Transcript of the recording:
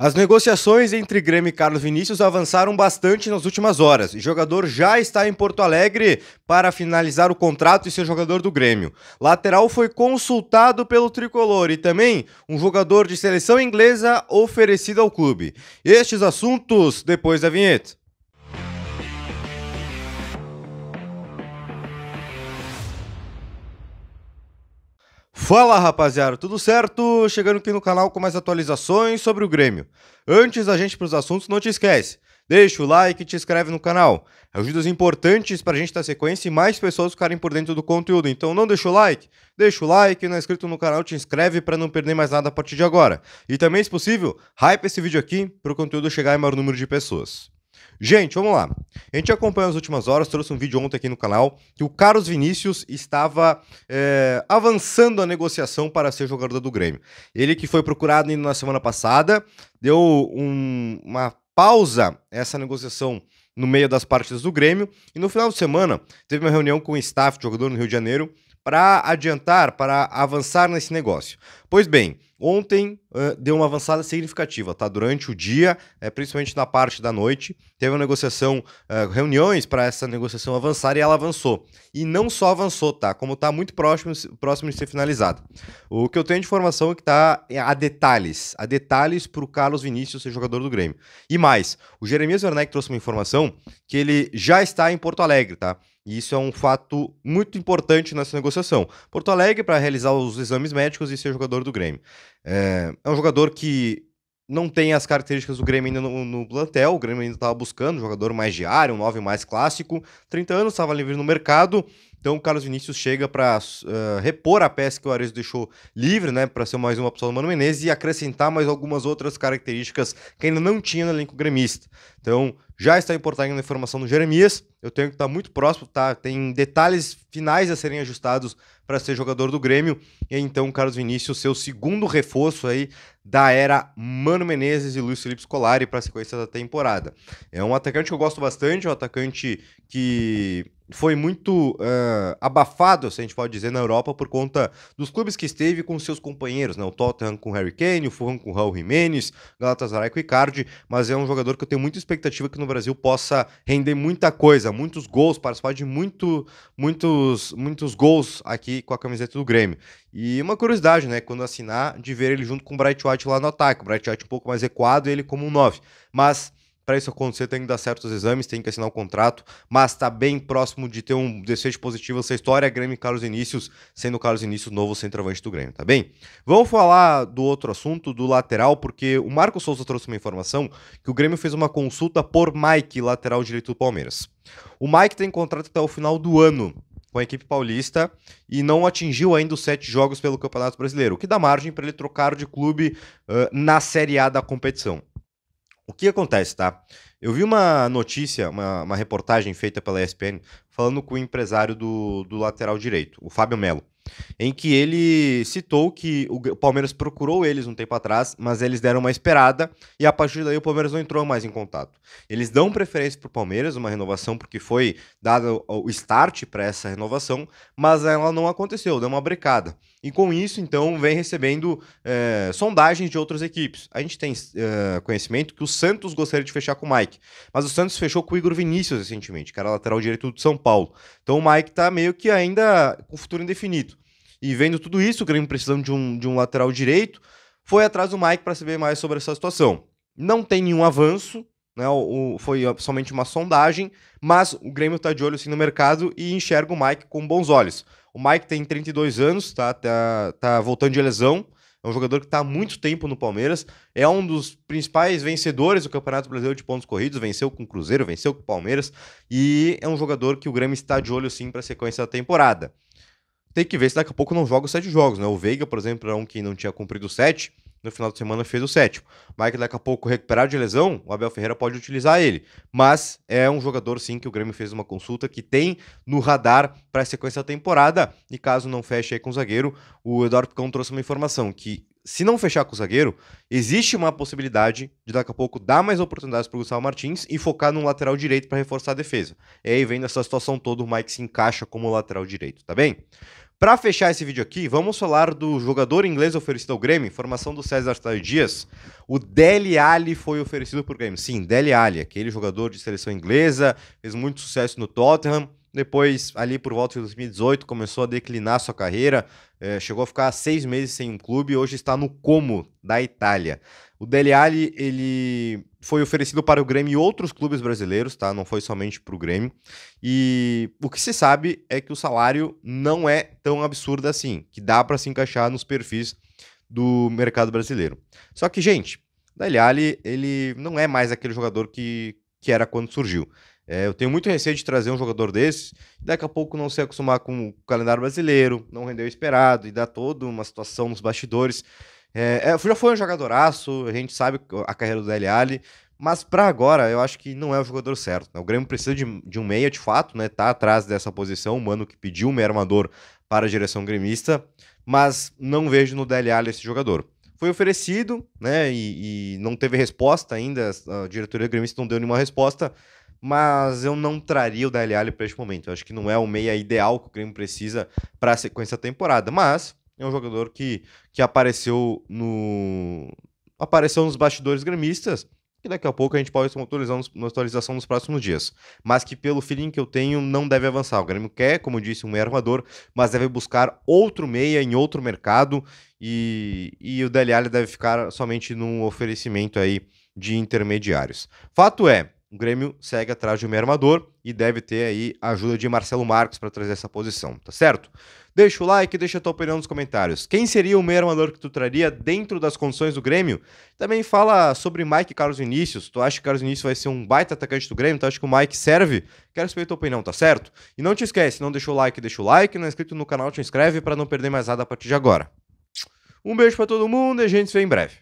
As negociações entre Grêmio e Carlos Vinícius avançaram bastante nas últimas horas. O jogador já está em Porto Alegre para finalizar o contrato e ser jogador do Grêmio. Lateral foi consultado pelo tricolor e também um jogador de seleção inglesa oferecido ao clube. Estes assuntos depois da vinheta. Fala rapaziada, tudo certo? Chegando aqui no canal com mais atualizações sobre o Grêmio. Antes da gente ir para os assuntos, não te esquece, deixa o like e te inscreve no canal. Ajudas importantes para a gente dar sequência e mais pessoas ficarem por dentro do conteúdo. Então não deixa o like? Deixa o like, não é inscrito no canal, te inscreve para não perder mais nada a partir de agora. E também, se possível, hype esse vídeo aqui para o conteúdo chegar em maior número de pessoas. Gente, vamos lá. A gente acompanha as últimas horas, trouxe um vídeo ontem aqui no canal, que o Carlos Vinícius estava avançando a negociação para ser jogador do Grêmio. Ele que foi procurado ainda na semana passada, deu uma pausa a essa negociação no meio das partidas do Grêmio, e no final de semana teve uma reunião com o staff de jogador no Rio de Janeiro para adiantar, para avançar nesse negócio. Pois bem, ontem deu uma avançada significativa, tá? Durante o dia, principalmente na parte da noite, teve uma negociação, reuniões para essa negociação avançar e ela avançou. E não só avançou, tá? Como tá muito próximo de ser finalizado. O que eu tenho de informação é que tá a detalhes para o Carlos Vinícius ser jogador do Grêmio. E mais, o Jeremias Werneck trouxe uma informação que ele já está em Porto Alegre, tá? E isso é um fato muito importante nessa negociação. Porto Alegre para realizar os exames médicos e ser jogador do Grêmio. É um jogador que não tem as características do Grêmio ainda no plantel. O Grêmio ainda estava buscando um jogador mais de área, um 9 mais clássico. 30 anos, estava livre no mercado. Então o Carlos Vinícius chega para repor a peça que o Ares deixou livre, né, para ser mais uma opção do Mano Menezes e acrescentar mais algumas outras características que ainda não tinha no elenco gremista. Então já está importando a informação do Jeremias. Eu tenho que estar muito próximo, tá? Tem detalhes finais a serem ajustados para ser jogador do Grêmio. E então o Carlos Vinícius, seu segundo reforço aí da era Mano Menezes e Luiz Felipe Scolari para a sequência da temporada. É um atacante que eu gosto bastante, um atacante que foi muito abafado, se a gente pode dizer, na Europa por conta dos clubes que esteve com seus companheiros, né? O Tottenham com o Harry Kane, o Fulham com o Raul Jimenez, Galatasaray com o Icardi, mas é um jogador que eu tenho muita expectativa que no Brasil possa render muita coisa, muitos gols, participar de muitos gols aqui com a camiseta do Grêmio. E uma curiosidade, né? Quando assinar, de ver ele junto com o Bright White lá no ataque. O Bright White um pouco mais recuado e ele como um 9. Mas para isso acontecer, tem que dar certos exames, tem que assinar o contrato, mas está bem próximo de ter um desfecho positivo essa história. Grêmio e Carlos Vinícius, sendo o Carlos Vinícius novo centroavante do Grêmio, tá bem? Vamos falar do outro assunto, do lateral, porque o Marco Souza trouxe uma informação que o Grêmio fez uma consulta por Mike, lateral direito do Palmeiras. O Mike tem contrato até o final do ano com a equipe paulista e não atingiu ainda os 7 jogos pelo Campeonato Brasileiro, o que dá margem para ele trocar de clube na Série A da competição. O que acontece, tá? Eu vi uma notícia, uma reportagem feita pela ESPN, falando com o empresário do lateral direito, o Fábio Melo, em que ele citou que o Palmeiras procurou eles um tempo atrás, mas eles deram uma esperada e a partir daí o Palmeiras não entrou mais em contato. Eles dão preferência para o Palmeiras, uma renovação, porque foi dado o start para essa renovação, mas ela não aconteceu, deu uma brecada. E com isso, então, vem recebendo sondagens de outras equipes. A gente tem conhecimento que o Santos gostaria de fechar com o Mike, mas o Santos fechou com o Igor Vinícius recentemente, que era lateral direito do São Paulo. Então o Mike tá meio que ainda com o futuro indefinido. E vendo tudo isso, o Grêmio precisando de um lateral direito, foi atrás do Mike para saber mais sobre essa situação. Não tem nenhum avanço, né? Foi somente uma sondagem, mas o Grêmio tá de olho assim no mercado e enxerga o Mike com bons olhos. O Mike tem 32 anos, tá voltando de lesão, é um jogador que está há muito tempo no Palmeiras, é um dos principais vencedores do Campeonato Brasileiro de pontos corridos, venceu com o Cruzeiro, venceu com o Palmeiras, e é um jogador que o Grêmio está de olho sim para a sequência da temporada. Tem que ver se daqui a pouco não joga os 7 jogos, né? O Veiga, por exemplo, é um que não tinha cumprido 7, no final de semana fez o 7º. O Mike daqui a pouco recuperar de lesão, o Abel Ferreira pode utilizar ele. Mas é um jogador sim que o Grêmio fez uma consulta que tem no radar para a sequência da temporada. E caso não feche aí com o zagueiro, o Eduardo Picão trouxe uma informação que se não fechar com o zagueiro, existe uma possibilidade de daqui a pouco dar mais oportunidades para o Gustavo Martins e focar no lateral direito para reforçar a defesa. E aí vendo essa situação toda, o Mike se encaixa como lateral direito, tá bem? Para fechar esse vídeo aqui, vamos falar do jogador inglês oferecido ao Grêmio, informação do César Taio Dias. O Dele Alli foi oferecido por Grêmio. Sim, Dele Alli, aquele jogador de seleção inglesa, fez muito sucesso no Tottenham. Depois, ali por volta de 2018, começou a declinar sua carreira, chegou a ficar 6 meses sem um clube e hoje está no Como, da Itália. O Dele Alli, ele foi oferecido para o Grêmio e outros clubes brasileiros, tá? Não foi somente para o Grêmio. E o que se sabe é que o salário não é tão absurdo assim, que dá para se encaixar nos perfis do mercado brasileiro. Só que, gente, o Dele Alli, ele não é mais aquele jogador que era quando surgiu. Eu tenho muito receio de trazer um jogador desses, daqui a pouco não se acostumar com o calendário brasileiro, não render o esperado e dar toda uma situação nos bastidores. Já foi um jogadoraço, a gente sabe a carreira do Dele Alli, mas para agora eu acho que não é o jogador certo, né? O Grêmio precisa de um meia de fato, né? Tá atrás dessa posição, o Mano que pediu um meia armador para a direção gremista, mas não vejo no Dele Alli esse jogador. Foi oferecido, né? E não teve resposta ainda, a diretoria gremista não deu nenhuma resposta, mas eu não traria o Dele Alli para este momento. Eu acho que não é o meia ideal que o Grêmio precisa para a sequência da temporada, mas é um jogador que apareceu nos bastidores gremistas, e daqui a pouco a gente pode ter uma atualização nos próximos dias. Mas que pelo feeling que eu tenho, não deve avançar. O Grêmio quer, como eu disse, um meia armador, mas deve buscar outro meia em outro mercado, e o Dele Alli deve ficar somente num oferecimento aí de intermediários. Fato é, o Grêmio segue atrás de um meia armador e deve ter aí a ajuda de Marcelo Marcos para trazer essa posição, tá certo? Deixa o like, deixa a tua opinião nos comentários. Quem seria o meia armador que tu traria dentro das condições do Grêmio? Também fala sobre Mike e Carlos Vinícius. Tu acha que Carlos Vinícius vai ser um baita atacante do Grêmio? Tu acha que o Mike serve? Quero saber a tua opinião, tá certo? E não te esquece, não deixa o like, não é inscrito no canal, te inscreve para não perder mais nada a partir de agora. Um beijo para todo mundo e a gente se vê em breve.